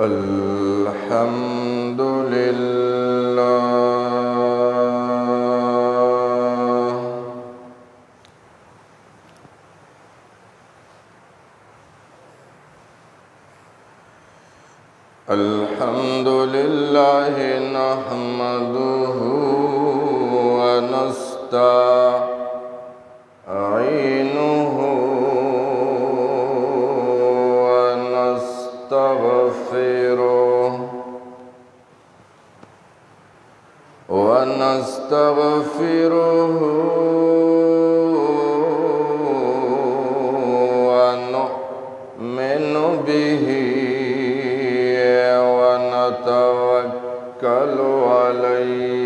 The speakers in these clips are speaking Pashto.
الحمد لله الحمد لله نحمده ونستعينه ونستغفره ونؤمن به ونتوكل عليه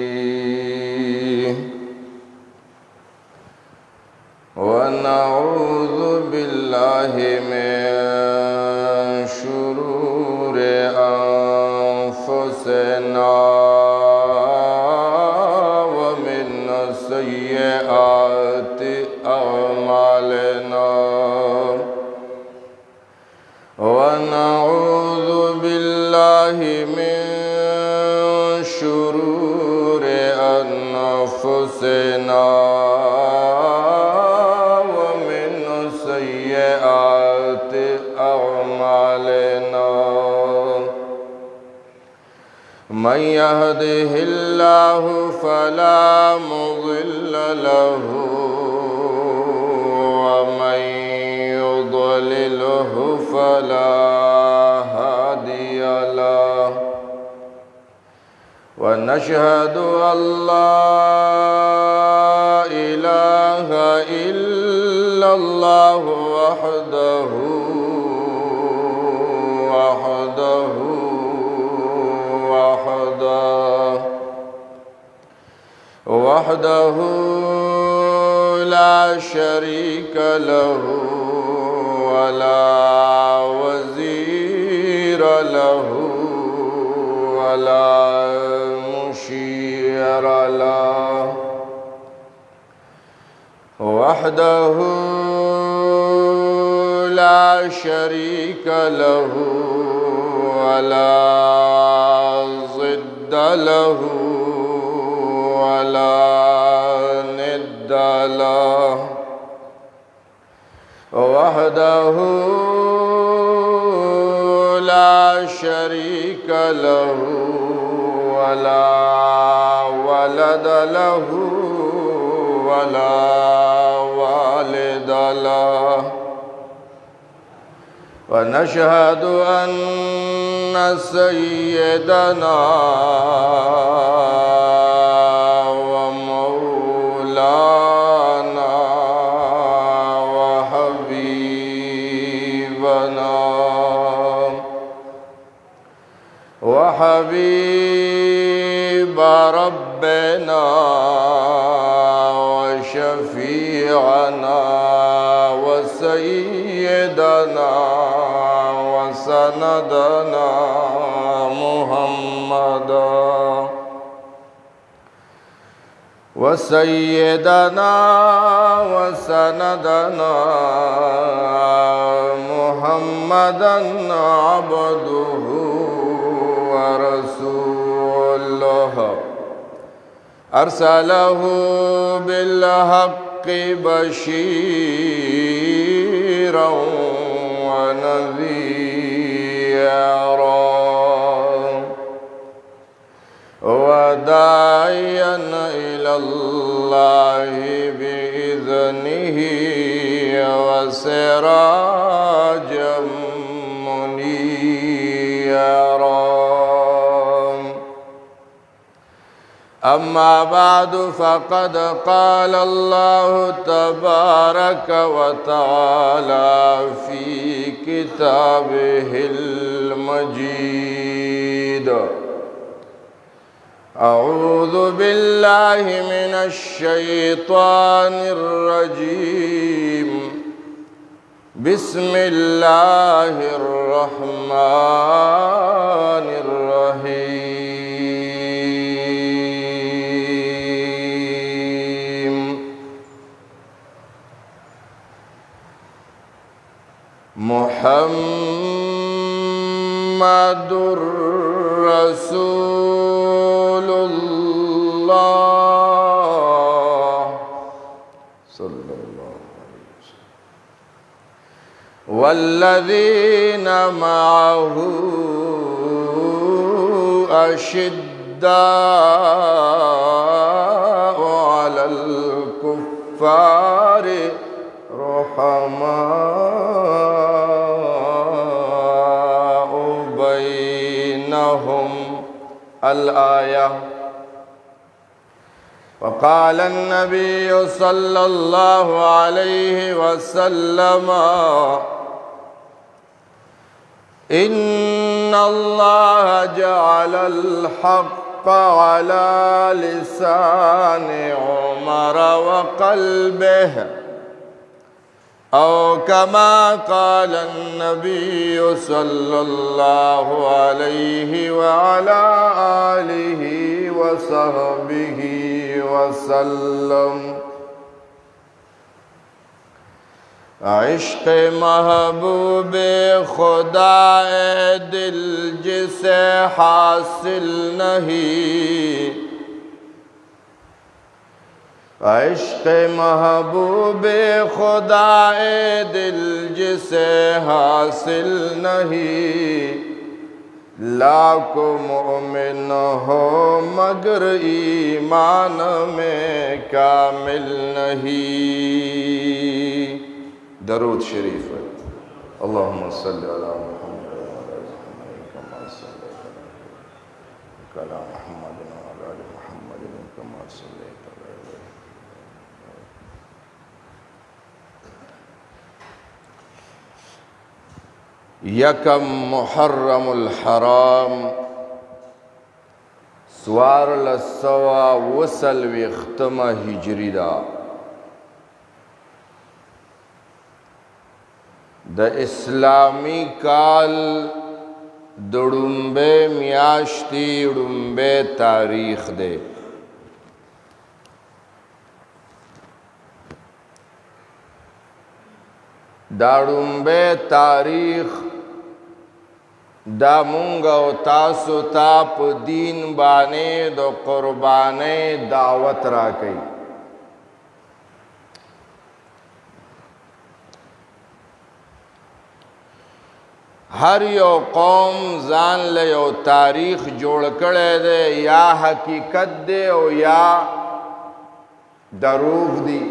ونعوذ بالله من شرور أنفسنا ومن سيئات أعمالنا ونعوذ بالله من شرور أنفسنا ومن سيئات أعمالنا من يهده الله فلا مضل له ومن يضلله فلا هادي له ونشهد أن لا إله إلا الله وحده لا شريك له ولا وزير له ولا مشير له وحده لا شريك له ولا ضد له ولا ند له وحده لا شريك له ولا ولد له ولا والد له ونشهد أن سيدنا ومولانا وحبيب ربنا وشفيعنا وسيدنا وسندنا محمدا وسيدنا وسندنا محمدا عبده ورسوله أرسله بالحق بشيرا ونذيرا وداعيا إلى الله بإذنه وسراجا منيرا أما بعد فقد قال الله تبارك وتعالى في كتابه المجيد أعوذ بالله من الشيطان الرجيم بسم الله الرحمن الرحيم محمد محمد رسول الله صلى الله عليه وسلم والذين معه أشداء على الكفار رحماء بينهم الآية. وقال النبي صلى الله عليه وسلم إن الله جعل الحق على لسان عمر وقلبه، أو كما قال النبي صلى الله عليه وعلى آله وصحبه وسلم. عشق محبوب خدا دل جسے حاصل نہیں، عشق محبوب خدا دل جسے حاصل نہیں، لاکھوں مومن ہو مگر ایمان میں کامل نہیں. درود شریف ہے. اللهم صل على محمد وعلى آل محمد كما صليت على محمد وعلى آل محمد كما صليت على یکم محرم الحرام سوار لسوا وصل وختمه هجری دا. د اسلامی کال د ړومبې میاشتې ړومبې تاریخ دی. دا ړومبې تاریخ دا مونږ او تاسو ته په دین باندې د قربانۍ دعوت راکوي. ہر یو قوم ځان له یو تاریخ جوړ کړی دی، یا حقیقت دی او یا دروغ دی،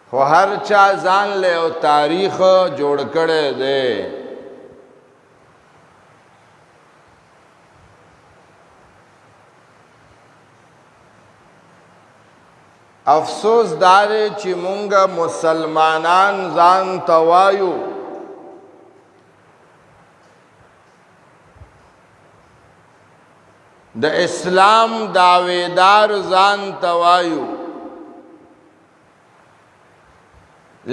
خو هر چا ځان له یو تاریخ جوړ کړی دی. افسوس دا دی چې مونږ مسلمانان ځان ته وایو د اسلام دعویدار ځان ته وایو،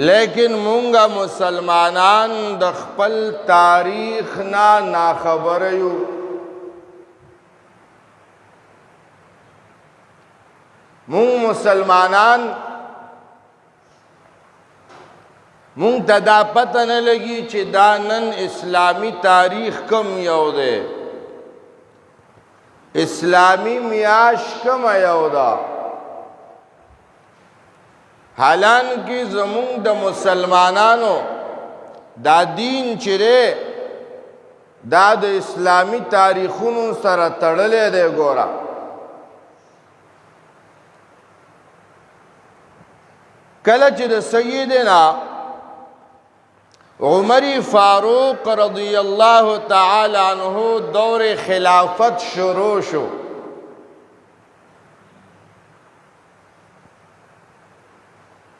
لیکن مونږ مسلمانان د خپل تاریخ نه ناخبر یو. مونږ مسلمانان مونږ ته دا پته نه لګي چې دا نن اسلامی تاریخ کم یو دی، اسلامی میاش کم یو دا. حالانکه زمونږ د مسلمانانو دا دین چې دی دا د اسلامی تاریخونو سره تړلی دی. ګوره کله چې د سیدنا عمر فاروق رضی اللہ تعالی عنہ دور خلافت شروع شو،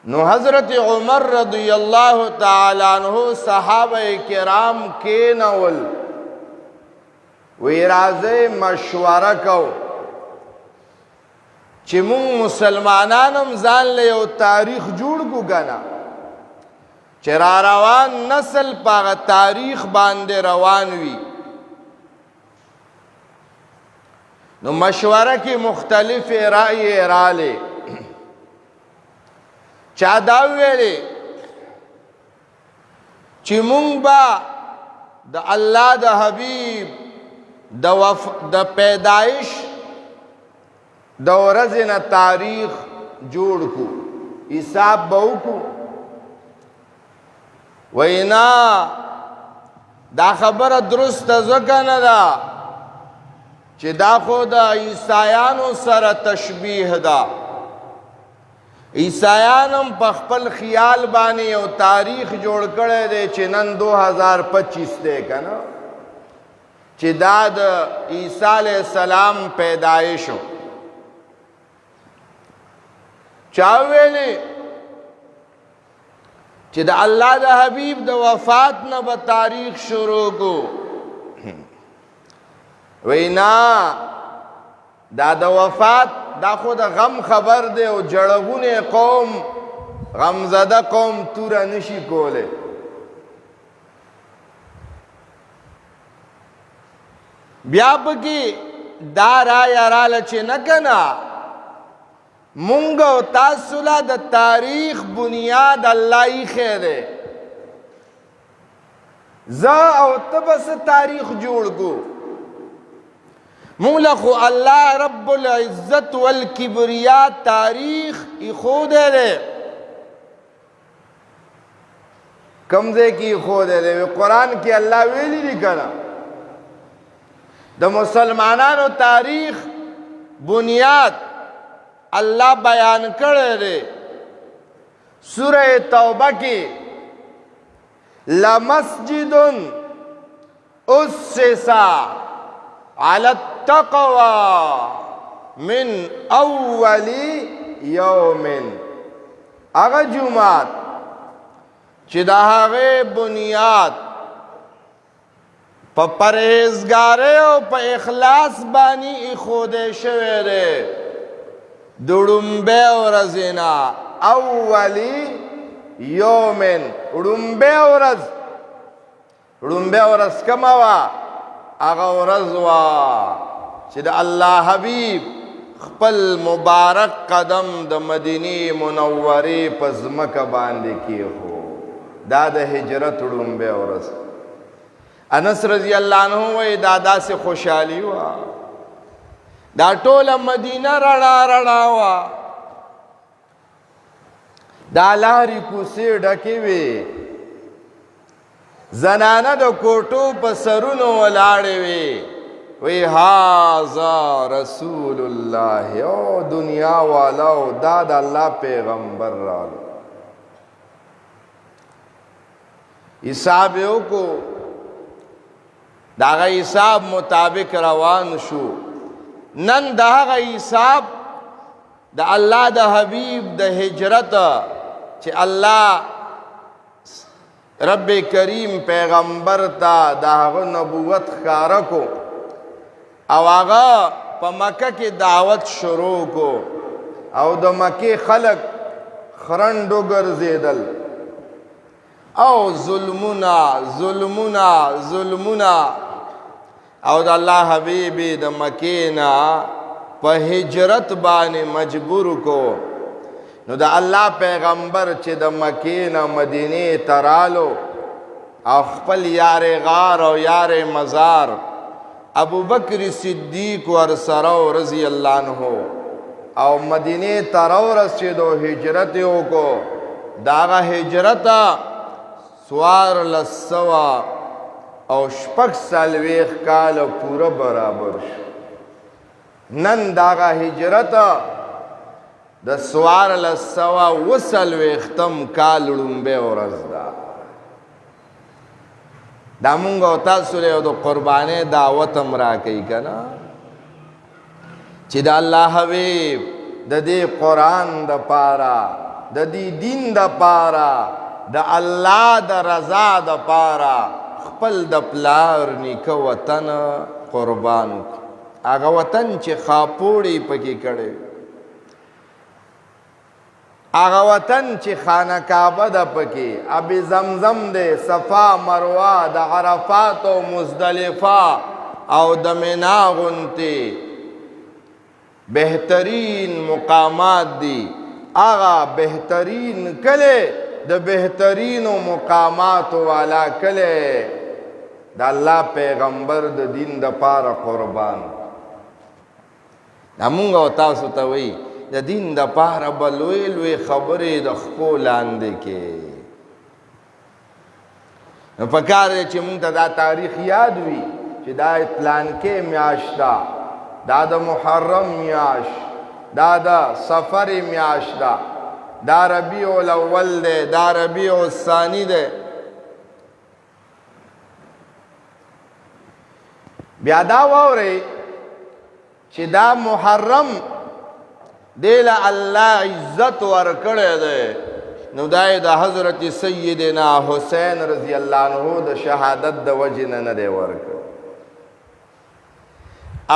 نو حضرت عمر رضی اللہ تعالی عنہ صحابہ کرام کینول وی راځئ مشوره کو چې مونږ مسلمانانم ځان له یو تاریخ جوړ کو کنه چې را روان نسل په تاریخ باندې روان وي. نو مشوره کې مختلف رائے رااله. چا دا ویلې چې مونږ با د الله د حبیب د پیدایش د ورځې نه تاریخ جوړ کو حساب به وکړو وینا دا خبره درسته ځکه نه ده چې دا خو د عیسایانو سره تشبیه ده عیسایان هم په خپل خیال باندې یو تاریخ جوړ کړی دی چې نن 2025 دی که نه چې دا د عیسی علیه السلام پیدایش و چا ویلې چې د الله د حبیب د وفات نه به تاریخ شروع کو وینا دا د وفات دا خو د غم خبر دی او جړغونه قوم غمزده قوم توره نشي کوله بیا پکې دا رایه راله چې نه کنه مونږ او تاسو له د تاریخ بنیاد الله ایښی دی زه او ته به څه تاریخ جوړ کو مونږ له خو الله رب العزت والکبریا تاریخ ایښودی دی کوم ځای کې ایښودی دی قرآن کې الله ویلي دي که نه د مسلمانانو تاریخ بنیاد اللہ بیان کرے دے سورہ توبہ کی لَمَسْجِدٌ أُسِّسَ عَلَى التَّقْوَى من اول یوم اغا جمعات چی دا هغه بنیاد پا پرہیزگارے و پا اخلاص بانی اخودے شوے دے دڑنبے ورزینا اولی یومن دڑنبے ورز کموا اغا ورزوا چی دا اللہ حبیب خپل مبارک قدم د مدینی منوری پزمک باندې کیخو دا د هجرت دڑنبے ورز انس رضی اللہ عنہ وی دادا سے خوشحالی وا دا ټوله مدینه رڼا رڼا وا دا لارې کوڅې ډکې وې زنانه د کوټو په سرونو ولاړې وې وی هذا رسول الله او دنیا والاو دا د الله پیغمبر رالو حساب یو کو دا غا حساب مطابق روان شو نن دا غا حساب دا اللہ دا حبیب دا ہجرت چی اللہ رب کریم پیغمبر تا دا غا نبوت خارکو او آغا پا مکہ کی دعوت شروع کو او دا مکی خلق خرندو گرزیدل او ظلمنا ظلمنا ظلمنا او دا اللہ حبیبی دا مکینا پا ہجرت بانی مجبور کو نو دا اللہ پیغمبر چی دا مکینا مدینی ترالو او خپل یار غار او یار مزار ابو بکر صدیق ورسرو رضی اللہ عنہ او مدینی ترو رس چی دو ہجرتیو کو داغا ہجرتا سوار لسوا او شپږ څلوېښت کاله پوره برابر شو نن داغه هجرت د څوارلس سوه اوه څلوېښتم کال لومبۍ ورځ ده دا مونږ او تاسو له یو د قربانۍ دعوت هم راکوي که نه چې د الله حبیب د دې قرآن دپاره د دې دین دپاره د الله د رضا دپاره خپل د پلار نیکه وطن قربان هغه وطن چې خاپوړی پکې کړی هغه وطن چې خانه کعبه ده پکې اب زمزم ده صفا مروه د عرفات او مزدلفه او د مینا غونتې بهترین مقامات دي هغه بهترین کلی د بهترینو مقاماتو والا کلی د الله پیغمبر د دین د پاره قربان. دا مونږ او تاسو ته وایي د دین د پاره به لوی لوی خبرې د خپو لاندې کې. نو پکار دی چې مونږ ته دا تاریخ یاد وي چې دا پلانکې میاشت ده، دا د محرم میاشت، دا د سفر میاشت ده، دا ربیع الاول دی، دا ربیع الثانی دی. بیا دا واورئ چې دا محرم دیل الله عزت ورکړی دی، نو دا د حضرت سیدنا حسین رضی الله عنه د شهادت د وجې نه دی ورکړی،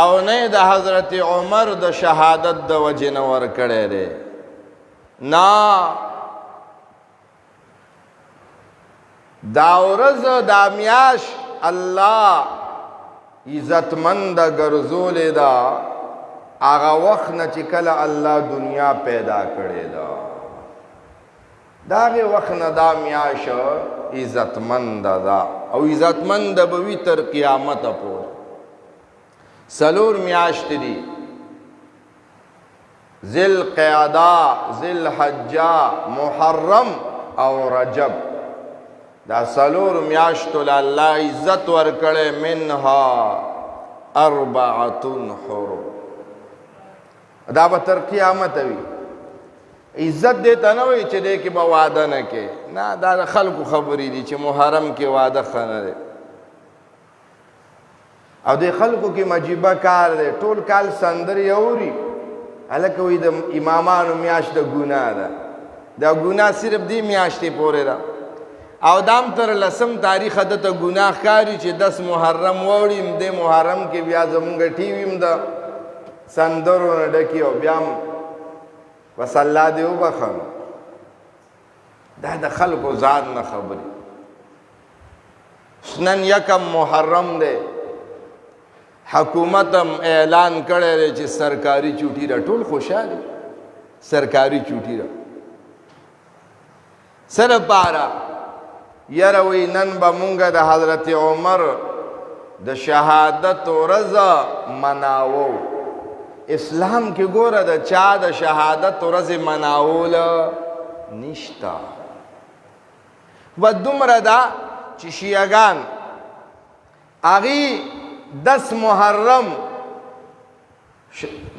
او نه د حضرت عمر د شهادت د وجې نه ورکړی دی. نه، دا ورځ دا میاشت الله عزتمند ګرځولې ده هغه وخت نه چې کله الله دنیا پیدا کړې ده. د هغې وخت نه دا میاشت عزتمنده ده او عزتمنده به وي تر قیامته پورې. څلور میاشتې دي: ذوالقعده، ذوالحجه، محرم او رجب. دا څلور میاشتو له الله عزت ورکړی، منها اربعة حرم. دا به تر قیامته وي. عزت دې ته نه وایي چې دې کې به واده نه کې، نه، دا د خلکو خبرې دي چې محرم کې واده ښه نه دی. او دې خلکو کې مجیبه کار دی، ټول کال سندرې اوري. هلکه وایي د امامانو میاشت د ګناه ده، دا ګناه صرف دې میاشتې پورې ده. او دام تر 10 تاریخ دته ګناه ښکاري چې 10 محرم واوړي، دې محرم کې بیا زمونږ ټي وي هم د سندرو نه ډکي او بیا هم بس الله دې وبخښه. دا د خلکو ځان نه خبرې. نن یکم محرم دی، حکومت هم اعلان کړی دی چې سرکاري چوټي ده. ټول خوشحاله سرکاري چوټي ده. څه لپاره؟ یاره وی نن به مونږ د حضرت عمر د شهادت ورځ مناوو. اسلام کې ګوره د چا د شهادت ورځ مناول نشته. و دومره ده چې شیعګان هغې 10 محرم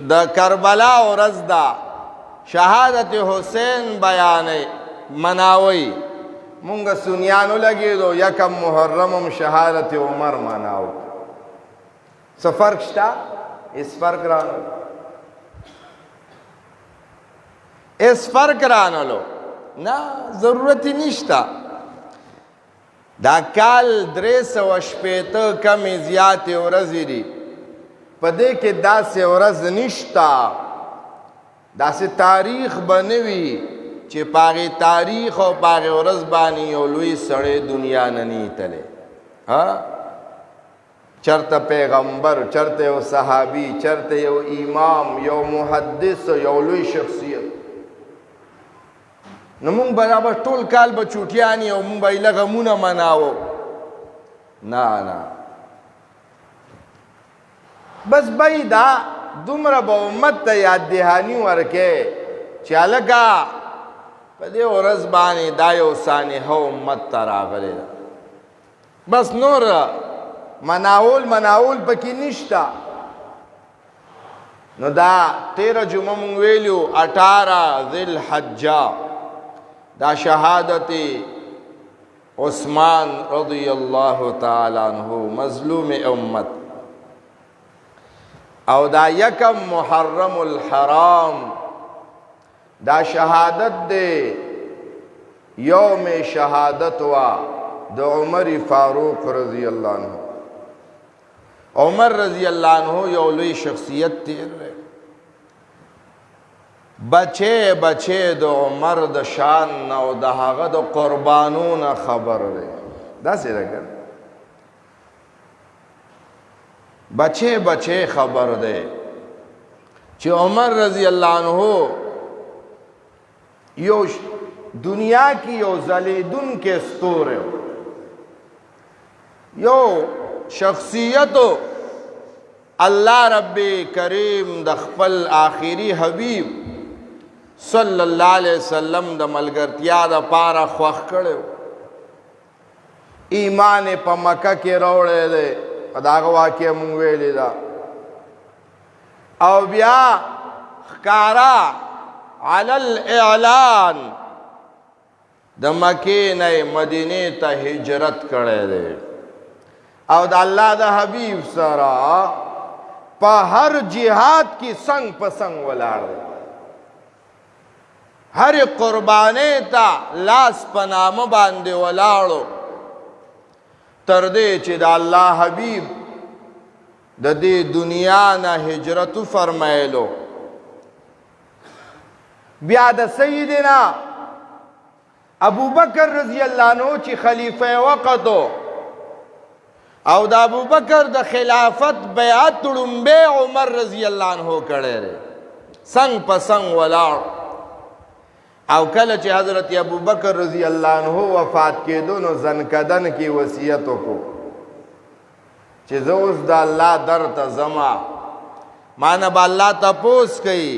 د کربلا ورځ ده، شهادت حسین بیانوي، مناوي. مونږ سنیانو لګېدو یکم محرم هم شهادت عمر مناو. څه فرق شته؟ هېڅ فرق رانغلو، هېڅ فرق رانغلو، نه، ضرورت یې نشته. دا کال 360 کمې زیاتې ورځې دي، په دې کې داسې ورځ نشته، داسې تاریخ به نه وي چې په هغې تاریخ او په هغې ورځ باندې یو لوی سړی دنیا نه نیتلی. چرته پیغمبر، چرته یو صحابي، چرته یو امام، یو محدث، یو لوی شخصیت. نو مونږ برابر ټول کال به چوټیانې او مونږ به یې غمونه مناوو. نه نه، بس بی دا دومره به امت ته یاد دهاني ورکې چې هلکه په دې ورځ باندې دا یو سانحه امت ته راغلی ده. بس نور مناول پکې نشته. نو دا 13 جمعه مونږ ویلو 18 ذوالحجه، دا شهادت عثمان رضی الله تعالی عنہ مظلوم امت. او دا یکم محرم الحرام، دا شهادت دے یوم شهادت وا د عمر فاروق رضی اللہ عنہ. عمر رضی اللہ عنہ یو لوی شخصیت تیر رہے. بچے بچے د عمر د شان او د هغه د قربانون خبر رہے. دا سی رکھر بچے بچے خبر دے چې عمر رضی اللہ عنہ یو دنیا کی یو زلیدن کے ستورے یو شخصیتو اللہ رب کریم د خپل آخری حبیب صلی اللہ علیہ وسلم د ملګرتیا د پاره خوښ کړو. ایمان په مکه کې راوړی دی، دا هغه واقعه مونږ ویلې ده. او بیا ښکارا علی الاعلان د مکې نه مدینې ته هجرت کړی دی او د الله د حبیب سره په هر جهاد کې څنګ په څنګ ولاړ دی. هر قربانۍ ته لاس په نامه باندې ولاړو تر دې چې د الله حبیب د دې دنیا نه هجرت فرمایلو. بیا د سیدنا ابوبکر رضی الله عنه چې خلیفہ وقتو او د ابوبکر د خلافت بیعت لومبه عمر رضی الله عنه کړی دی، څنګ په څنګ ولاړ. او کله چې حضرت ابوبکر رضی الله عنه وفات کېدو نو زنکدن کې وصیت وکړو چې زه اوس د الله در ته ځمه، ما نه به الله تپوس کوي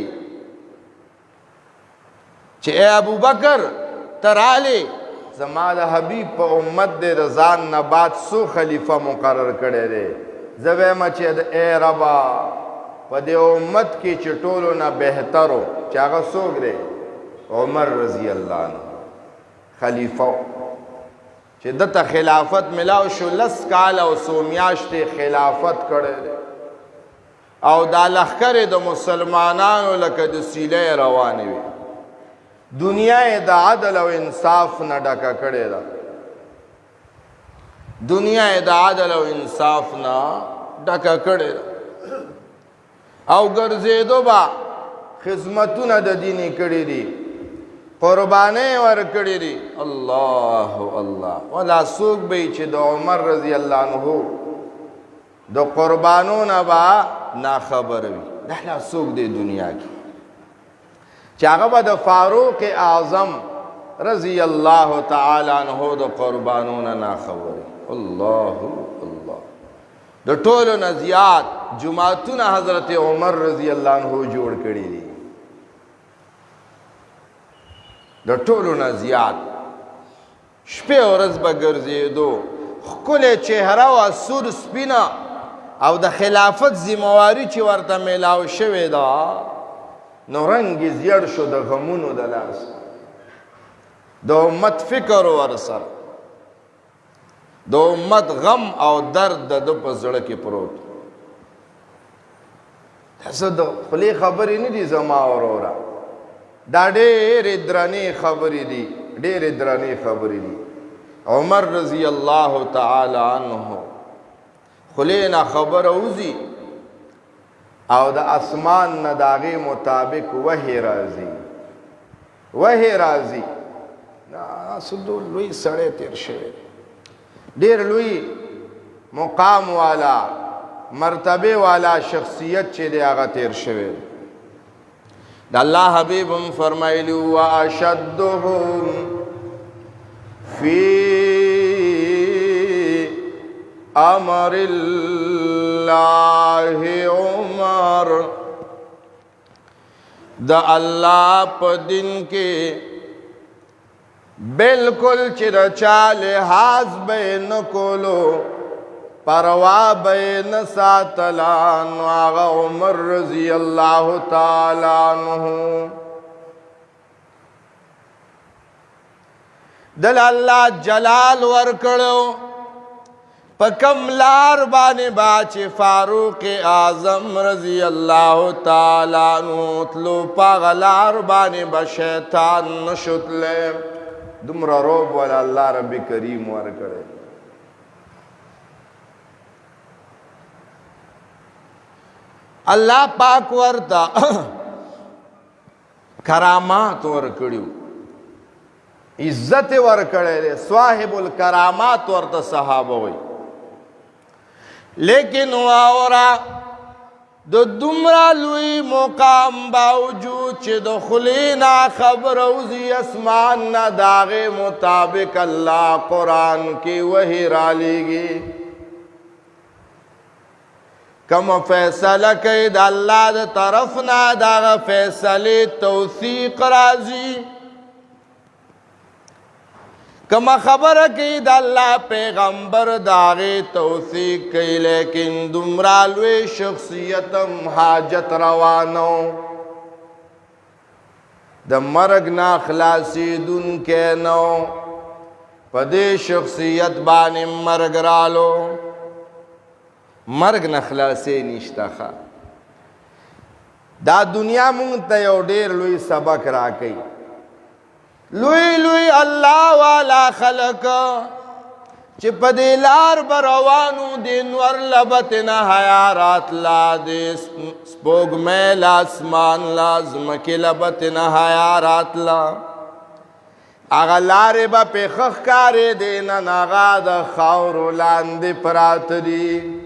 چې ای ابوبکر ته رالې زما د حبیب په امت دې د ځان نه بعد څو خلیفه مقرر کړی دی. زه وایم چې ای ربا په دې امت کې چې ټولو نه بهترو چې هغه څوک دی؟ عمر رضی اللہ عنہ خلیفہ چې دته خلافت ملاو شو. 10 کال او 100 میاشتې خلافت کړی او دا لښکرې د مسلمانانو لکه د سیلې روانې وي. دنیا د عدل او انصاف نه ډکه کړې ده، دنیا د عدل او انصاف نه ډکه کړې ده او ګرځېدو به خدمتونه د دیني کړي دي، قربانې ورکړي دي. الله الله ولا څوک به چې د عمر رضی الله عنه د قربانو نه به ناخبر وي. دا لا څوک دی دنیا کې چې هغه به د فاروق اعظم رضی الله تعالی عنه د قربانو نه ناخبر وي. الله الله د ټولو نه زیات جماعتونه حضرت عمر رضی الله عنه جوړ کړي دي، د ټولو نه زیات. شپې ورځ به ګرځېدو، ښکلې چهره وه، سور سپینه او د خلافت ذمواري چې ورته میلاو شوې ده نو رنګ یې زیړ شو د غمونو د لاس. د امت فکر ورسره، د امت غم او درد د ده په زړه کې پروت. داسې د خولې خبرې نه دي زما وروره، دا ډېرې درنې خبرې دي، ډېرې درنې خبرې دي. عمر رضی الله تعالی عنه خولې نه خبره وځي او د اسمان نه د هغې مطابق وحی راځي، وحی راځي. داسې لوی سړی تېر شوی، ډېر لوی مقام والا مرتبه والا شخصیت چې دی هغه تېر شوی. د الله حبیب هم فرمایلی واشدهم فی امر الله عمر. د الله په دین کې بالکل چې د چا لحاظ به نه کولو، پروا به نه ساتله، نو هغه عمر رضی الله تعالی عنه. دل الله جلال ورکړو په کم لار باندې با چې فاروق اعظم رضی الله تعالی عنه تلو په لار باندې به شیطان نشتله. دومره روب ولا الله رب کریم ورکړي. الله پاک ورته کرامات ورکړو، عزت ورکړي، صاحب الکرامات ورته صحابه وي. لیکن واورا د دومره لوی مقام باوجود چې د خلینا خبر اوزی اسمان نه داغه مطابق الله قرآن کی وحی را لیږي. کم فیصله کوي د الله د طرف نه د هغه فیصلې توثیق راځي کما خبره کوي د الله پیغمبر د هغې توثیق کوي لیکن دومره لوی شخصیت هم حاجت روانو د مرګ نه خلاصېدونکی نو په دې شخصیت باندې مرګ رالو مرګ نه خلاصې نشته ښه دا دنیا مونږ ته یو ډېر لوی سبق راکوي لوی لوی الله والا خلق چې په دې لار به روانو د نور لبت نه حیا راتلا د سپوږمۍ له اسمان له ځمکې لبت نه حیا راتلا هغه لارې به پې ښه ښکارېدې نن هغه د خاورو لاندې پراته دي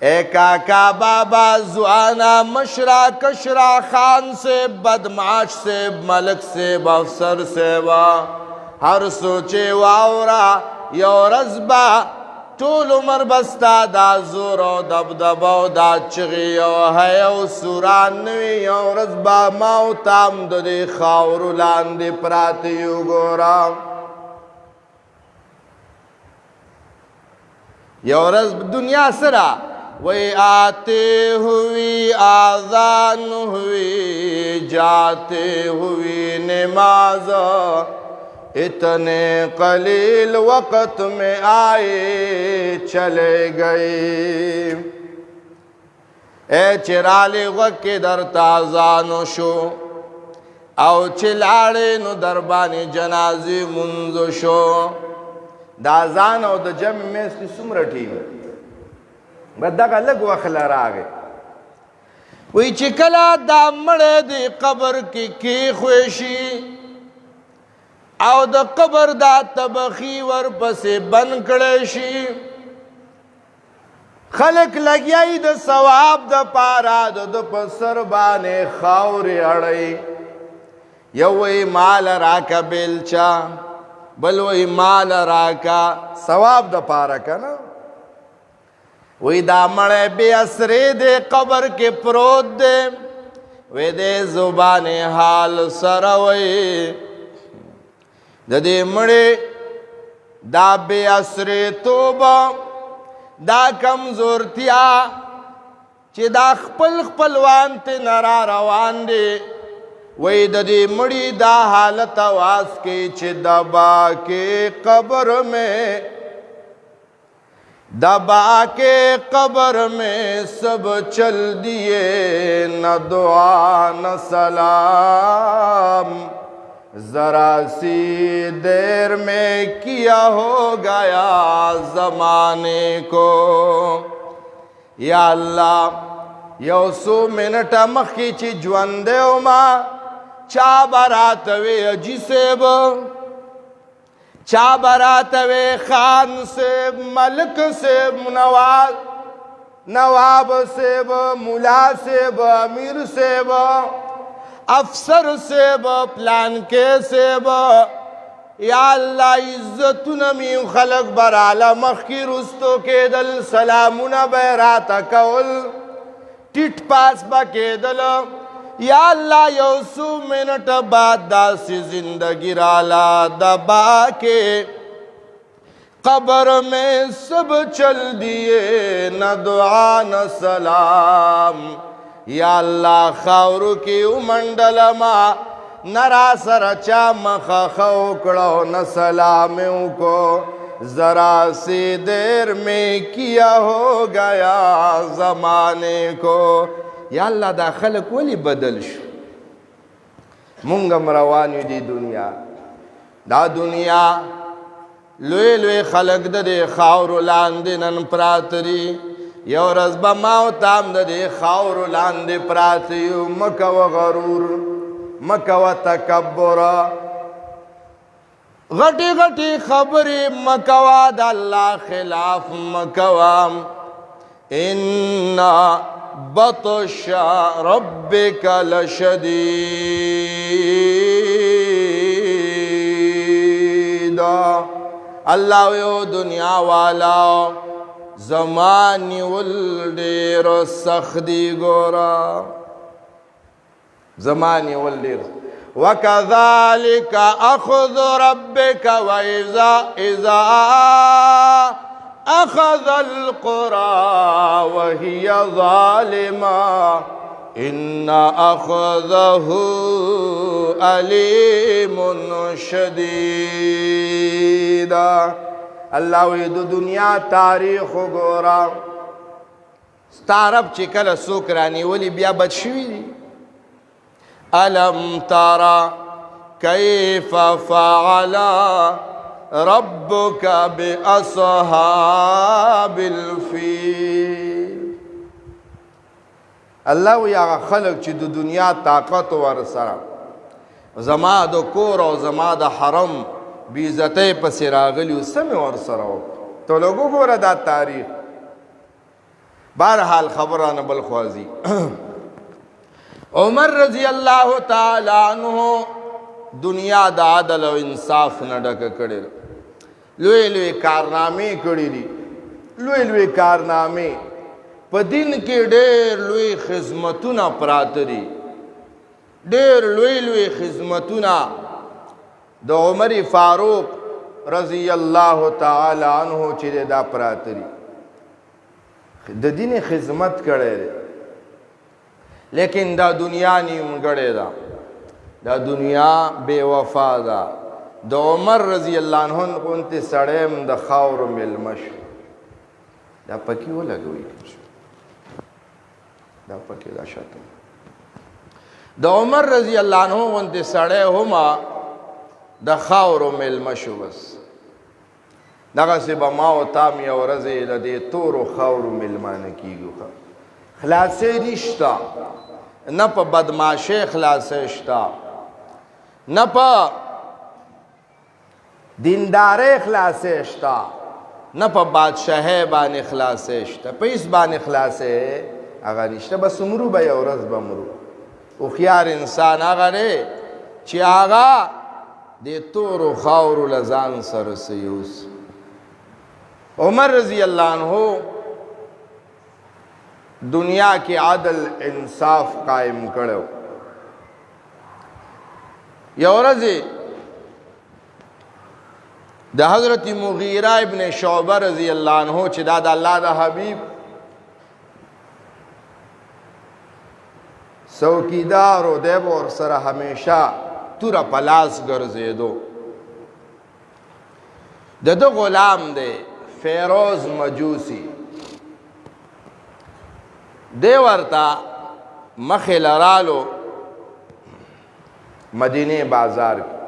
اے کاکا بابا زوانا مشرا کشرا خان سے بدمعاش سے ملک سے افسر سے ہر سوچے واورا یو رزبا طول عمر بستا دا زور و دبدبا و دا چغی یو حیو سوران نوی یو رزبا ماو تام دو دی خاورو لاندی پراتیو گورا یو رزب دنیا سرا وی آتے ہوئی آذان ہوئی جاتے ہوئی نماز اتنے قلیل وقت میں آئے چلے گئے اے چرالی وقت در تازانو شو او چلاڑے نو دربانی جنازی منزو شو دازان او دا جمع میں اس کی سمرٹی میں بدغه لږ وخت له راغی وی چې کله دا مړی د قبر کې کېښوی شي او د قبر دا طبخي ورپسې بند کړی شي خلک لګیا یي د ثواب دپاره د ده په سر باندې خاورې اړوي یو وی مال راکه بیلچا بل وی مال راکه ثواب دپاره که نه وی دا مړی بے اسرې دے قبر کې پروت دے وی دے زبان حال سره وی د دې مړی دا بے اسرې توبه دا کمزورتیا چې دا خپل خپلوان ته نه را روان دی وی د دې مړي دا حالت آواز کې چې دبا کې قبر میں دبا کے قبر میں سب چل دیے نہ دعا نہ سلام ذرا سی دیر میں کیا ہو گیا زمانے کو یا اللہ یو سو منٹ مخی چی جوندے ما چا برات وی اجی سیب چا برات وی خان سیب ملک سیب نواب سیب ملا سیب امیر سیب افسر سیب پلان کے سیب یا اللہ عزتنا میو خلق برالا مخی رستو کے دل سلامنا بیراتا کول ٹٹ پاس با کے دل یا اللہ یوسو منٹ بعد داسی زندگی رالا دبا کے قبر میں سب چل دیے نہ دعا نہ سلام یا اللہ خاورو کی امندل ما نرا سر چا مخخو کڑو نہ سلامیوں کو ذرا سی دیر میں کیا ہو گیا زمانے کو یا اللہ دا خلق ولی بدل شو منگم روانیو دی دنیا دا دنیا لوی لوی خلق دا دی خاورو لاندی نن پراتری یو رز با ماو تام دا دی خاورو لاندی پراتیو مکو غرور مکو تکبر غٹی غٹی خبری مکوا دا اللہ خلاف مکوا اِنَّا بطش ربک لشدید اللہ یو دنیا والا زمانی والدیر سخدی گورا زمانی والدیر وَكَذَلِكَ أَخْذُ رَبِّكَ وَإِذَا أَخَذَ الْقُرَى وَهِيَ ظَالِمَةٌ إِنَّ أَخْذَهُ أَلِيمٌ شَدِيدٌ اللہ وی دو دنیا تاریخ گورا ستارب چی کل سوکرانی ولی بیا بد شوی دی أَلَمْ تَرَ كَيْفَ فَعَلَ رَبُّكَ بِأَصْحَابِ الْفِيلِ اللہ وی آغا خلق چی دو دنیا طاقت ورسرا زما دو کور و زما دا حرم بیزتی پسی راغلی سمی ورسرا تو لوگو گورا دا تاریخ بہرحال خبران بالخوازی عمر رضی اللہ تعالی عنہ دنیا دا عدل و انصاف نڈک کڑی لوی لوی کارنامی کڑی دی لوی لوی کارنامی پا دین کی دیر لوی خدمتونا پراتری دیر لوی لوی خدمتونا دا عمر فاروق رضی اللہ تعالی عنہ چیدے دا پراتری دا دین خدمت کڑی دی لیکن دا دنیا نیم گڑے دا دنیا بے وفا دا عمر رضی اللہ عنہ انتی سڑیم دا خاور ملمش دا پکی وہ لگوئی دا پکی دا شاتم دا عمر رضی اللہ عنہ انتی سڑے ہما دا خاور ملمش بس دا غسی با ماو تامی و رضی لدے تور و خاور ملمان کی گو خلاصے رشتہ نہ پا بدماشے خلاصے شتا نہ پا دیندارے خلاصے شتا نہ پا بادشاہ بان خلاصے شتا پا اس بان خلاصے آگا رشتہ بس مرو با یا ورز با مرو اخیار انسان آگا رے چی آگا دے تور و خاور و لزان سر سیوس عمر رضی اللہ عنہ دنیا کی عدل انصاف قائم کرو یورزی دا حضرت مغیرہ ابن شعبہ رضی اللہ عنہ چی دا اللہ دا حبیب سوکیدار و دیب اور سر ہمیشہ تورا پلاس گرزے دو دو غلام دے فیروز مجوسی دے ورطا مخل رالو مدینہ بازار کی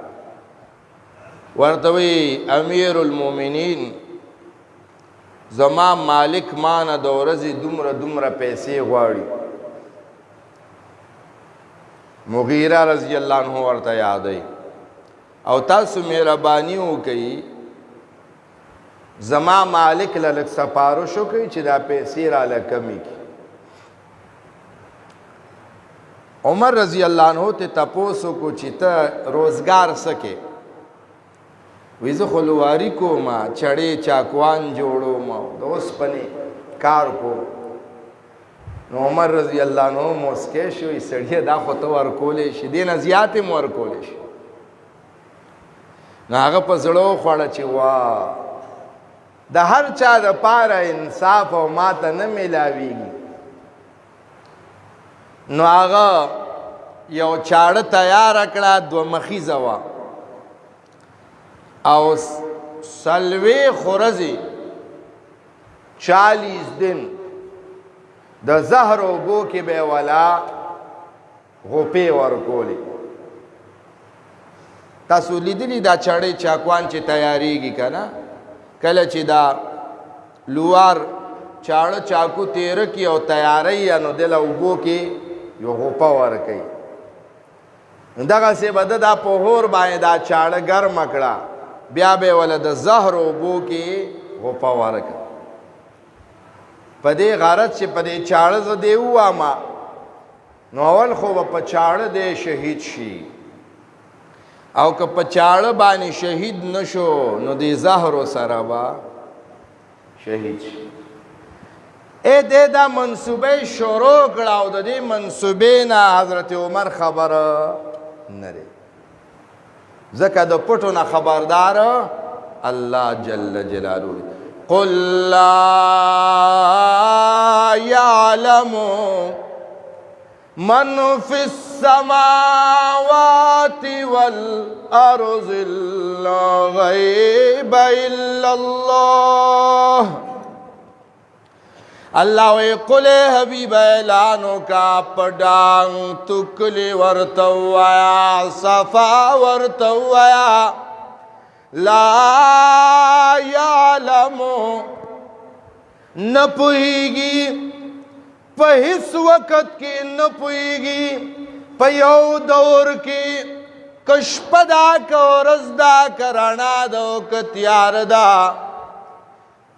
ورطوی امیر المومنین زمان مالک مانا دورزی دمر پیسے غواری مغیرہ رضی اللہ عنہ ورطا یادئی او تاسو مہربانیو کئی زمان مالک للک سپارو شو کئی چی دا پیسے را لکمی کی عمر رضی اللہ عنہ تے تپوسو کو چیتا روزگار سکے ویزو خلواری کو ما چڑے چاکوان جوڑو ما دوست پنے کار کو نو عمر رضی اللہ عنہ موسکے شوی سڑیے دا خطو ورکولے شی دینا زیادے مو ورکولے شی نو آگا پا زڑو خوڑا چی واہ دا ہر چا دا پارا انصاف و ماتا نمیلاوی گی نو آغا یو چاڑ تیار اکڑا دو مخی زوا او سلوی خورزی 40 دن دا زہر و بو کی بے والا غپے ورکولی تاسو لیدلی دا چاڑے چاکوان چی تیاری گی کنا کل چی دا لوار چاڑ چاکو تیر کی او تیاری یا نو دل او بو کی یو غپا ورکی دغه سے بد دا پوہور باندې دا چاړ ګرم کړه بیا به ول د زهر او بو کې غپا ورک پدې غارت چې پدې چاړ ز دی واما نو اول خو په چاړ دې شهید شي او که په چاړ باندې شهید نشو نو دې زهر سره با شهید شي اے دې دا منصوبه شروع کړه او د دې منصوبې نه حضرت عمر خبره نه دی ځکه د پټو نه خبردار الله جل جلاله قل لا يعلم من في السماوات والأرض الغيب إلا الله اللہ وی قل حبیب اعلانو کا پڑھانگ تکلی ورتوایا صفا ورتوایا لا یعلمو نپوئیگی پہس وقت کی نپوئیگی پیو دور کی کشپدا کا ورزدا کرانا دو کتیار دا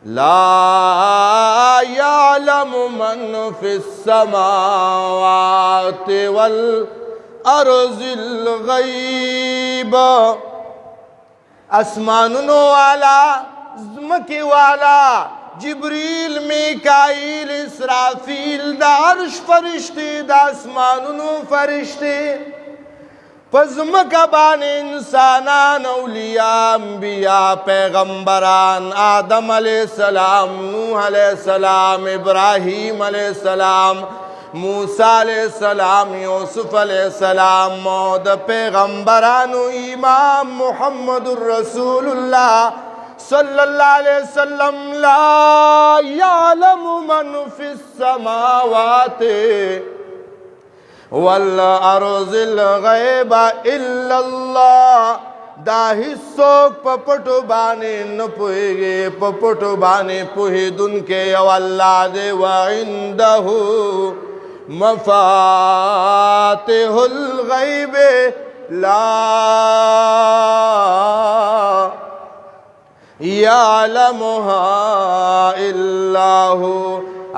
لا يعلم من في السماوات والأرض الغيب اسمانونو والا زمکی والا جبریل میکائیل اسرافیل دا عرش فرشتے دا اسمانونو فرشتے پزمکا بان انسانان اولیاء انبیاء پیغمبران آدم علیہ السلام نوح علیہ السلام ابراہیم علیہ السلام موسیٰ علیہ السلام یوسف علیہ السلام مود پیغمبران امام محمد الرسول اللہ صلی اللہ علیہ وسلم لا یعلم من فی السماوات والارض الغیب الا اللہ دا حصوک پپٹو بانے نپوئے پپٹو بانے پوہی دن کے یو اللہ دے وعندہو مفاتح الغیب لا یعلمها الا ہو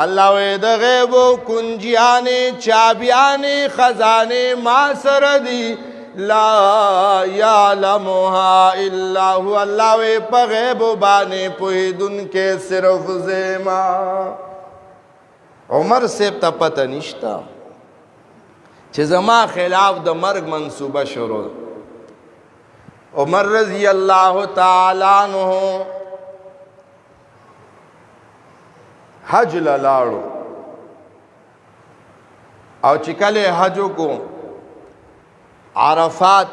اللہ وید غیب و کنجیانے چابیانے خزانے ما سردی لا یعلمها الا ہو اللہ وید پا غیب و بانے پوئی دن کے صرف زیما عمر سیب تا پتہ نشتا چھ زما خلاف دا مرگ منصوبہ شروع عمر رضی اللہ تعالیٰ عنہ حج لاړو او چې کله حج کو عرفات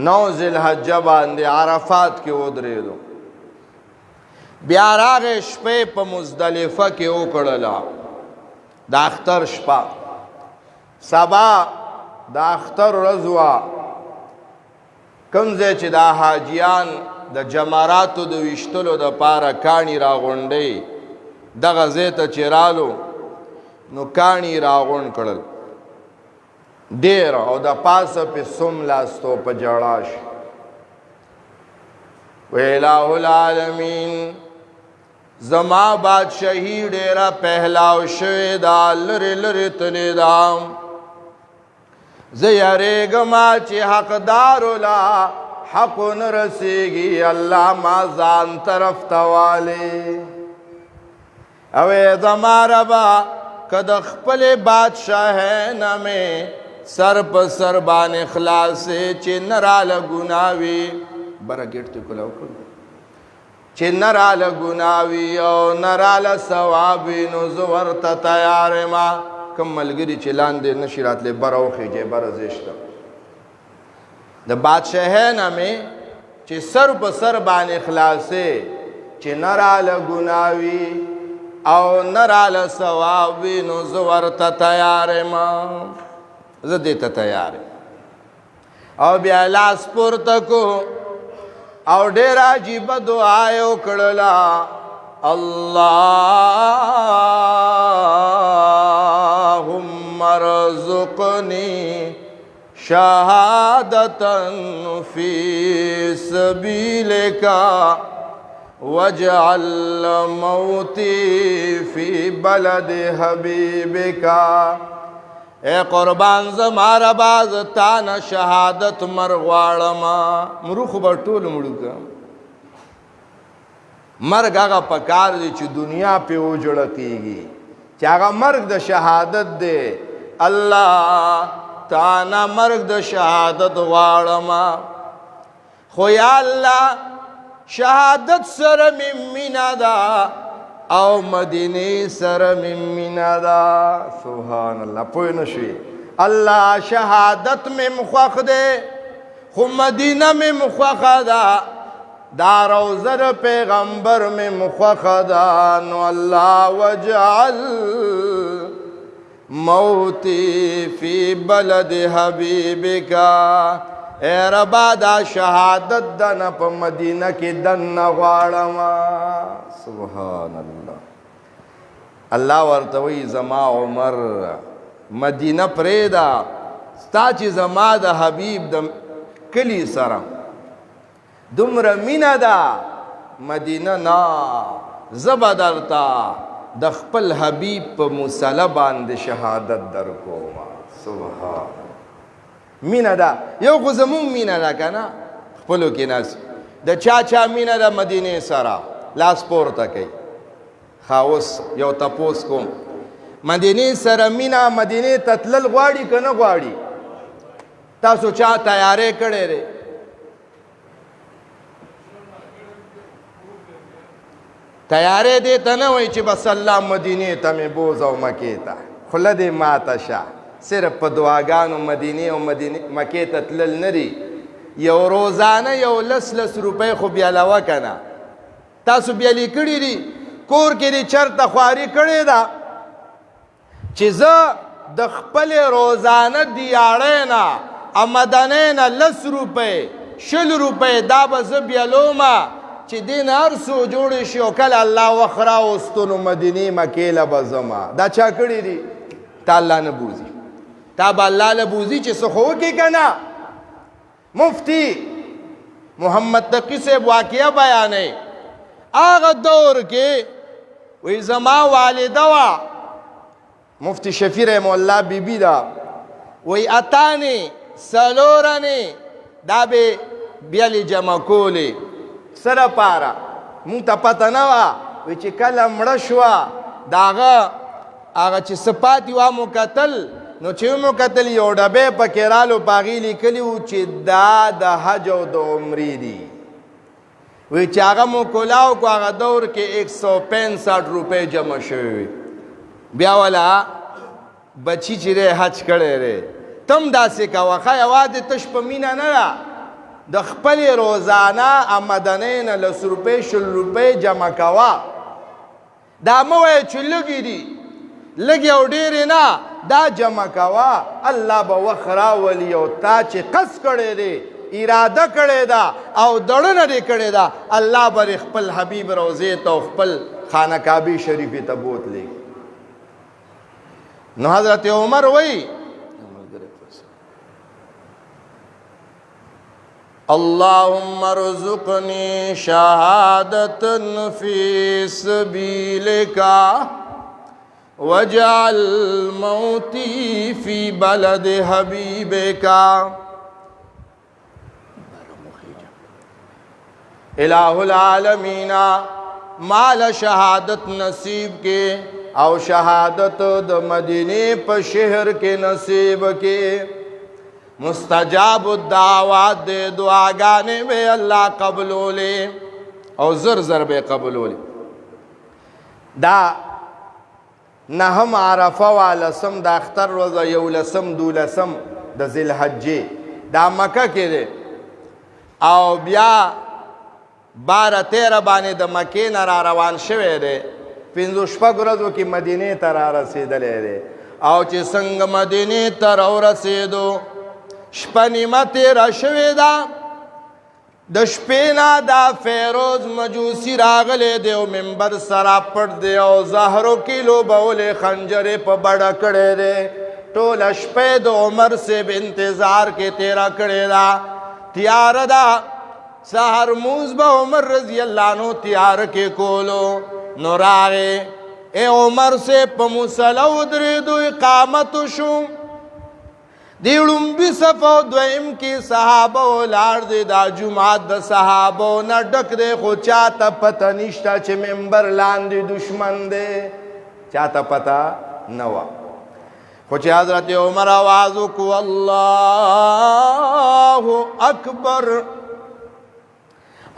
9 ذی الحجه باندې عرفات کې ودرېدو بیا راغې شپې په مزدلفه کې وکړله د اختر شپه سبا د اختر ورځ وه کوم ځای چې دا حاجیان د جمراتو د ویشتلو د پاره کاڼي راغونډي دغه ځای ته چې رالو نو کاڼي راغونډ کړل ډېر او د پاسه پې څوملاستو په جړا شي و الہ العالمین زما بادشاہی ډېره پهلاو شوې ده لرې لرې تلې ده زه یریږم چې حقدارو لا حق نرسیگی اللہ ما زان طرف توالی اوے زمارا با کد خپل بادشاہ نمی سر پا سر بان اخلاصے چی نرال گناوی برا گیٹتی کلاو کرو چی نرال گناوی او نرال ثوابی نزورت تیار ما کم ملگری چی لاندے نشیرات لے براو خیجے برا زیشتا د بادشاہینا میں چی سر پا سر بان اخلاصے چی نرال گناوی او نرال ثوابی نو زورتا تیار ما زدیتا تیار او بیا لاس پورتکو او دیر عجیب دعایو کڑلا اللہم رزقنی شہادتاً فی سبیلکا وجعل موتی فی بلد حبیبکا اے قربان زمارا باز تانا شہادت مرغوارما مروخ بر طول مڑو کا مرگ هغه پکار دی چې دنیا پې وجړه کېږي چې هغه مرگ د شهادت دی الله تانا مرگ د شهادت غواړم خو یا الله شهادت سره مې مینه ده او مدینه سره مې مینه ده سبحان الله پوه نه شوې الله شهادت مې خوښ دی خو مدینه مې خوښه ده دا روزه د پیغمبر مې خوښه ده نو الله وجعل موتی فی بلد حبیبک اے ربا دا شهادت دنه په مدینه کې دنه غواړم سبحان الله الله ورته وی زما عمر مدینه پرېږده ستا چې زما د حبیب د کلی سره دومره مینه ده مدینه نه زه به درته د خپل حبیب په مصله باندې شهادت درکوم سبحان مینه ده یو خو زمونږ مینه ده که نه خپلو کې ناست د چا چا مینه ده مدینې سره لاس پورته کوي ښه اوس یو تپوس کوم مدینې سره مینه مدینې ته تلل غواړي که نه غواړي تاسو چا تیاری کړی دی تیاری دی ته نه وایي چې بس الله مدینې ته مې بوځه او مکې ته خوله دې ماته شه صرف په دعاګانو مدینې او مکې ته تلل نه دي یو روزانه یو لس روپۍ خو بیالوه که نه تاسو بیالې کړي دي کور کې دې چرته خواري کړې ده چې زه د خپلې روزانه دیاړۍ نه امدنۍ نه 10 روپۍ 20 روپۍ دا به زه بیالومه چې دې نه هر څو جوړې شي او کله الله وخت راوستو نو مدینې مکې له به ځمه دا چا کړي دي تا الله نه بوځي تا به الله نه بوځي چې څه خو وکړي که نه مفتی محمد تقي صاحب واقعه بیانوي هغه دور کې وی زما والده وه مفتی شفیع رحمه الله بیبي ده وی اتانې څلورنې دا به بیلې جمع کولې څه دپاره مونږ ته پته نه وه وی چې کله مړه شوه د هغه چې څه پاتې وه مو کتل نو چې مو کتل یو ډبې پکې رالو په هغې لیکلي وو چې دا د حج او د عمرې دي وی چې هغه مو کلاو کو هغه دور کې 165 روپۍ جمع شوی وي بیا والا بچی چې دی حج کړی دی تم داسې کوه ښه یوازې تش په مینه نه ده د خپلې روزانه آمدنۍ نه 10 روپۍ 20 روپۍ جمع کوه دا مه وایه چې لږې دي لږې او ډېرې نه دا جمع کوه الله به وخت راولي او تا چې قصد کړی دی اراده کړې ده او دړنه دې کړې ده الله به خپل حبیب روضې ته او خپل خانه کعبې شریفې ته بوتلی نو حضرت عمر وی اللهم ارزقني شهادة في سبيلك واجعل موتي في بلد حبيبك الہ العالمین مال شہادت نصیب کے او شہادت د مدینه په شہر کے نصیب کے مستجاب الدعوات دے دعاگانے میں اللہ قبلو لے او زر بے قبلو لے دا نهم عرفه والسم دا اختر روزه یولسم دولسم د ذی الحجې دا مکه کې دی او بیا 12-13 باندې د مکې نه را روان شوی دی 5 ورځو کې مدینې ته را رسېدلی دی او چې څنګه مدینې ته راورسېدو شپه نیمه تېره شوې ده د شپې نه دا فیروز مجوسی راغلی دی او منبر سره پټ دی او زهرو کې لوبولې خنجرې په بډه کړی دی ټوله شپه د عمر صاحب انتظار کې تېره کړې ده تیاره ده سحر موز به عمر رضی اللہ عنہ تیار کے کولو نو راغے اے عمر سے پا مصلح ادریدو اقامت شو دی لومبي صف او دویم کې صحابه ولاړ دي دا جمعات د صحابو نه ډک دی خو چاته پته نشته چې منبر لاندې دشمن دی چاته پته نه وه خو چې حضرت عمر آواز وکړو الله اکبر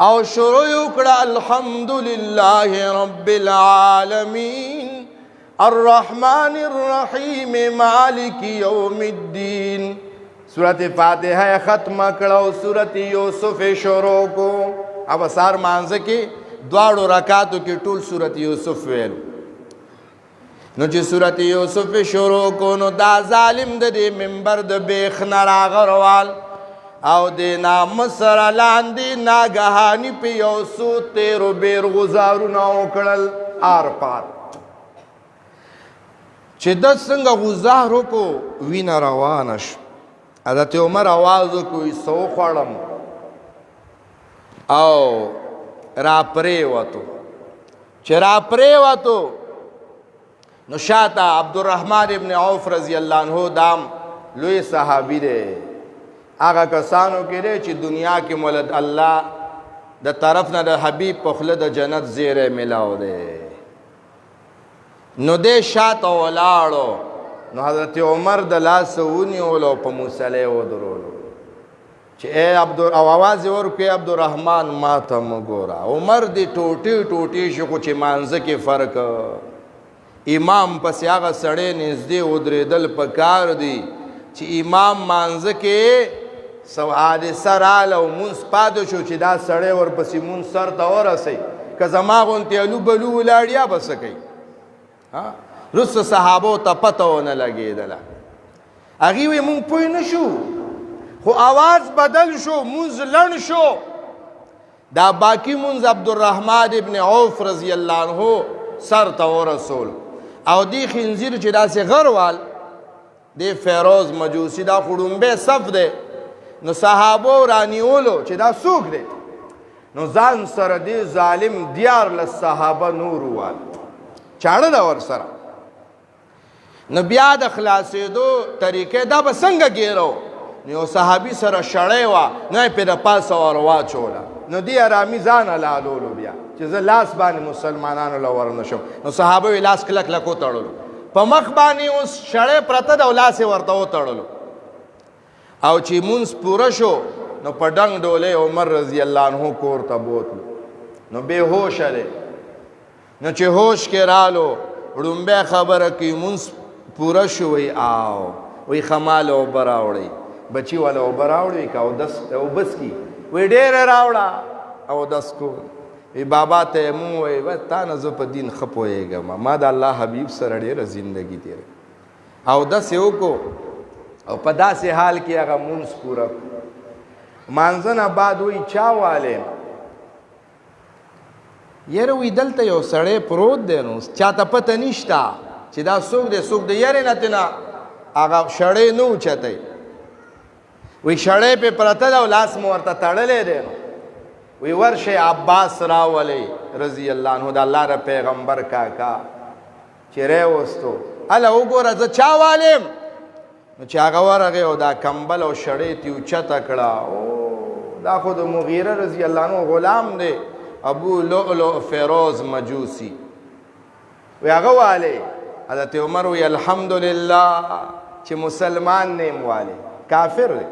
او شروع وکړه الحمدلله رب العالمین الرحمن الرحیم مالک یوم الدین سورت فاتحه ختم کړه او سورت یوسف شروع کو اب سار مانځه کې دواړو رکعاتو کې ټول سورت یوسف ویلو نو چې سورت یوسف شروع کو نو دا ظالم د دې منبر د بیخ نه راغروال او د نام سره لاندې ناګهاني په یو څو تیرو بیر غزارونه وکړل آر پار چې د څنګه غزار وکړو وینه روانه شو حضرت عمر آواز وکړو سو خوړم او را پرېوتو چې را پرېوتو نو شاته عبدالرحمن ابن عوف رضی الله عنه دام لوی صحابی دی هغه کسانو کې دی چې دنیا کې مولد الله د طرف نه د حبیب په خوله د جنت زیری ملاو دی نو دی شاته ولاړو نو حضرت عمر د لاسه ونیولو په مصلی ودرولو چې ای او آواز یې ورکړی عبدالرحمن ما ته مه ګوره عمر دی ټوټې ټوټې شو خو چې مانځه کې فرق امام پسې هغه سړی نږدې ودرېدل پکار دی چې امام مانځه کې سو حادثه راله او مونځ پاتې شو چې دا سړی ورپسې مونځ سر ته ورسوي که زما غوندې الو بلو ولاړ یا به څه کوي وروسته صحابو ته پته ونه لګېدله هغې وایي مونږ پوه نه شو خو آواز بدل شو مونځ لڼ شو دا باقي مونځ عبدالرحمن ابن عوف رضی الله عنه سر ته ورسول او دی خنزیر چې داسې غروال دی فیروز مجوسی دا خړومبی صف دی نو صحابو رانیولو چې دا څوک دی نو ځان سره دی ظالم دیارلس صحابه نور ووال چاړه ده ورسره نو بیا د خلاصېدو طریقې دا به څنګه ګیرو نو یو صحابي سره شړی وه نو یې پرې د پاسه ور واچوله نو دی ارامي ځان حلالولو بیا چې زه لاس باندې مسلمانانو له ور نه شم نو صحابه یې لاس کلک کلک وتړلو په مخ باندې اوس شړی پرته ده او لاس یې ورته وتړلو او چې مونځ پوره شو نو په ډنګ ډولۍ عمر رضی الله عنه کور ته بوتلو نو بې هوشه دی نو چې هوش کې رالو ړومبی خبره کوي مونځ پوره شو وی آو وی خمال اوبه راوړئ بچی والا اوبه راوړئ که اوبس کی وی ډېره راوړه اودس کو وی بابا ته یې مو وی تا نه زه په دین ښه پوهېږم ما د الله حبیب سره ډېره زندګي تېره اودس یې وکړو او په داسې حال کې هغه مونځ پوره کړو مانځه نه بعد وی چا والی یاره وی دلته یو سړی پروت دی نو چاته پته نشته چې دا څوک دی څوک د یارې نه تېنه هغه شړی نه اوچتی وی شړی پې پرته ده او لاس مو ورته تړلی دی نو وی ورشئ عباس راولئ رضی الله عنه د الله د پیغمبر کاکا چې راوستو هله وګوره زه چا والیم نو چې هغه ورغی او دا کمبل او شړۍ تې اوچته کړه او دا خو د مغیره رضی الله عنه غلام دی ابو لؤلؤ فیروز مجوسی وی هغه والی حضرت عمر وی الحمدلله چې مسلمان نیم والی کافر دی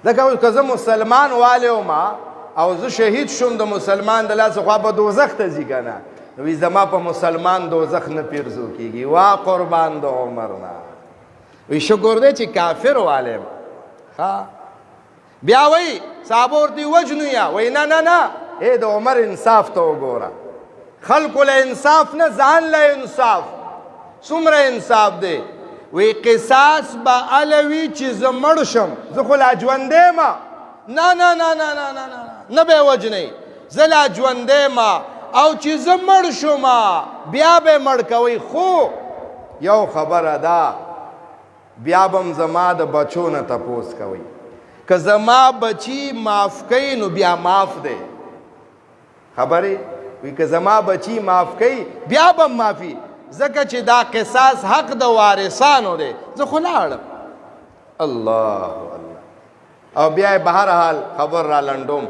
ځکه که زه مسلمان والی وما او زه شهید شوم د مسلمان د لاسه خوا به دوزخ ته ځي که نه نو وی زما په مسلمان دوزخ نه پیرزو کېږي وا قربان د عمر نه وی شکر دی چې کافر والیم بیا وی صحابه ورته وجنو یا وی نه نه نه ای د عمر انصاف ته وګوره خلکو له انصاف نه ځان له انصاف څومره انصاف دی وی قصاص به الوی چې زه مړ شم زه خو لا ژوندی ما نه نه نه نه نه نه نه به یې وجنئ زه لا ژوندی ما او چې زه مړ شم بیا به یې مړ کوئ خو یو خبره ده بیا به م زما د بچو نه تپوس کوئ که زما بچی معاف کوي نو بیا معاف دی خبرې وی که زما بچی معاف کوي بیا به م معافي ځکه چې دا قصاص حق د وارثانو دی زه خو لاړم الله الله. او بیا بهر حال خبر را لنډوم،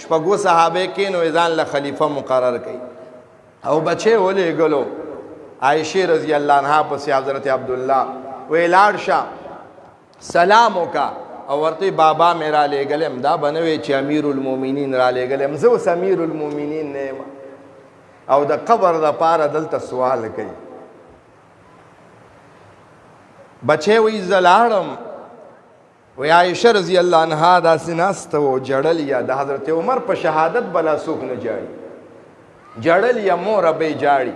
شپږو صحابه کې نو ځان له خلیفہ مقرر کړي او بچي ولېږلو عائشہ رضی الله عنها پسې حضرت عبدالله وی لاړ شه سلام وکا او ورته بابا مې را لېږلم، دا بنوي چې امیر المؤمنین را لېږلم، زه اوس امیر المؤمنین نه یم. او د قبر د پاره دلته سوال کوي. بچی وی زه لاړم، وی عائشہ رضی الله عنها داسې ناسته و جړل، یا د حضرت عمر په شهادت بلا څوک نه جاړي، جړل یا مور به جاړي.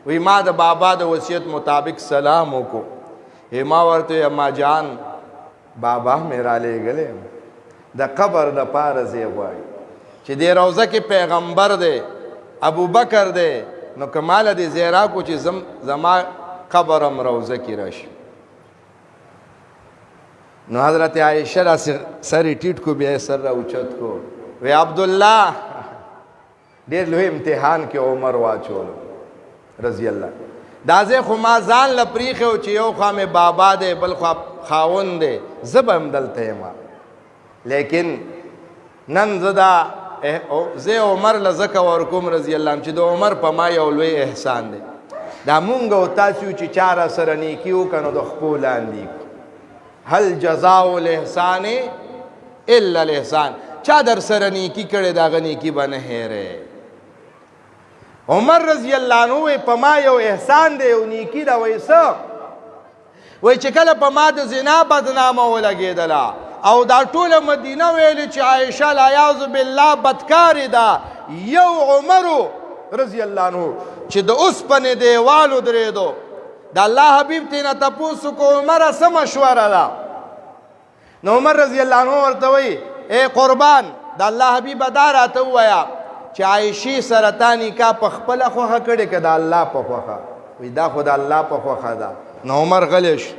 وی ما د بابا د وصیت مطابق سلام وکړو، ما ورته اما جان بابا مې را لېږلی د قبر د پاره ځای غواړي چې دې روضه کې پیغمبر دی ابو بکر دی، نو که ماله دې ځای راکړو چې زما قبر هم روضه کې راشي. نو حضرت عائشہ را سر ټیټ کو، بیا سر را اوچت کو، وی عبدالله ډېر لوی امتحان کې عمر واچولو رضی الله. دا ځای خو ما ځان له پریښی و چې یو خوا مې بابا دی بل خوا خاوند دی، زه به هم دلته یم، لیکن نن زه دا زه عمر له ځکه ورکوم رضی الله عنه چې د عمر په ما یو لوی احسان دی. دا مونږ او تاسو چې چا را سره نیکي وکړه نو د خپو لاندې هل جزاء الاحسان الا الاحسان، چا در سره نیکي کړې د هغه نیکي به نه هېرې. عمر رضی الله عنه وی په ما یو احسان دی یو نیکي ده، وی څه؟ وی چې کله په ما د زنا بدنامه ولګېدله او دا ټوله مدینه ویلې چې عایشه العیاذ بالله بدکارې ده، یو عمرو رضی الله عنه چې د اوسپنې دیوال ودرېدو، د الله حبیب تېنه تپوس کو عمره څه مشوره ده؟ نو عمر رضی الله عنه ورته وی ای قربان د الله حبیبه دا راته ووایه چې عایشې سره تا نکاح په خپله خوښه کړې که د الله په خوښه؟ وی دا خو د الله په خوښه ده. نو عمر غلی شو.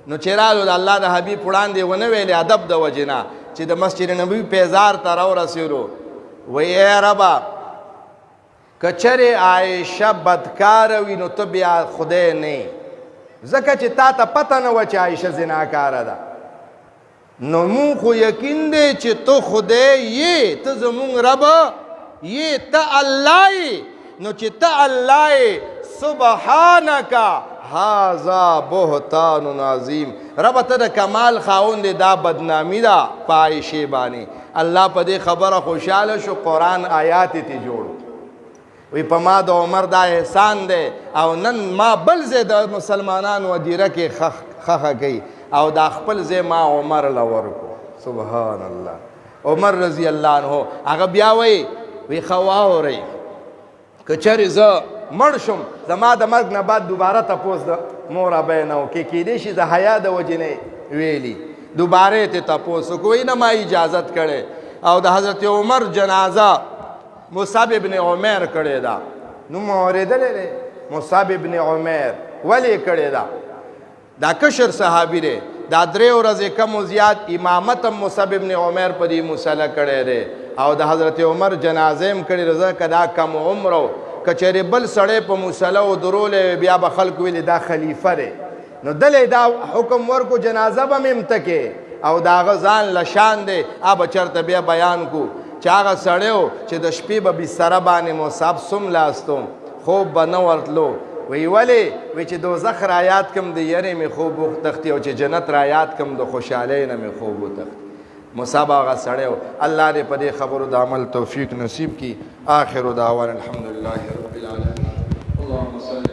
نو چې رالو د الله د حبیب وړاندې ونه ویلې ادب د وجې نه چې د مسجد نبوي پیزار ته راورسېدو، وی ای ربه که چرې عایشه بدکاره وي نو ته بیا خدای نه، ځکه چې تا ته پته نه وه چې عایشه زناکاره ده، نو مونږ خو یقین دی چې ته خدای یې، ته زمونږ رب یې، ته الله یې. نو چې ته الله یې سبحانک هذا بهتان عظیم، رب ته د کمال خاوند دی، دا بدنامی ده په عایشې باندې. الله په دې خبره خوشحاله شو، قرآن آیات یې جوړ وی په ما د عمر دا احسان دی او نن ما بل ځای د مسلمانانو ادیره کې خخه کوي او دا خپل ځای ما عمر له ورکو. سبحان الله. عمر رضی الله عنه هغه بیا وی ښه واورئ که چرې زه مړ شم زما د مرګ نه بعد دوباره تپوس د مور ابی نه وکړي، کیدای شي د حیا د وجې نه ویلي، دوباره یې ترې تپوس وکړو، نه ما اجازت کړی. او د حضرت عمر جنازه مصعب ابن عمیر کړې ده، نوم اورېدلی دی مصعب ابن عمیر، ولې کړې ده؟ دا کشر صحابي دی، دا 3 ورځې کم و زیات امامت هم مصعب ابن عمیر په دې مسله کړی دی او د حضرت عمر جنازه هم کړې ده، ځکه دا کم عمر و، که چېرې بل سړی په مسله ودرولی بیا به خلکو ویلې دا خلیفه دی، نو دلی دا حکم ورکو جنازه به مې امته کې او د هغه ځان له شان دی. به چېرته بیا بیان کو چې هغه سړی و چې د شپې به بستره باندې مصعب څملاستو، خوب به نه ورتلو. وی ولې؟ وی چې دوزخ را یاد کم د یرې مې خوب وتښتي او چې جنت را یاد کم د خوشحالۍ نه مې خوب وتښتي. مصعب هغه سړی و. الله دې په دې خبرو د عمل توفیق نصیب کړي. آخر دعوانا الحمدلله رب العالمین. اللهم صل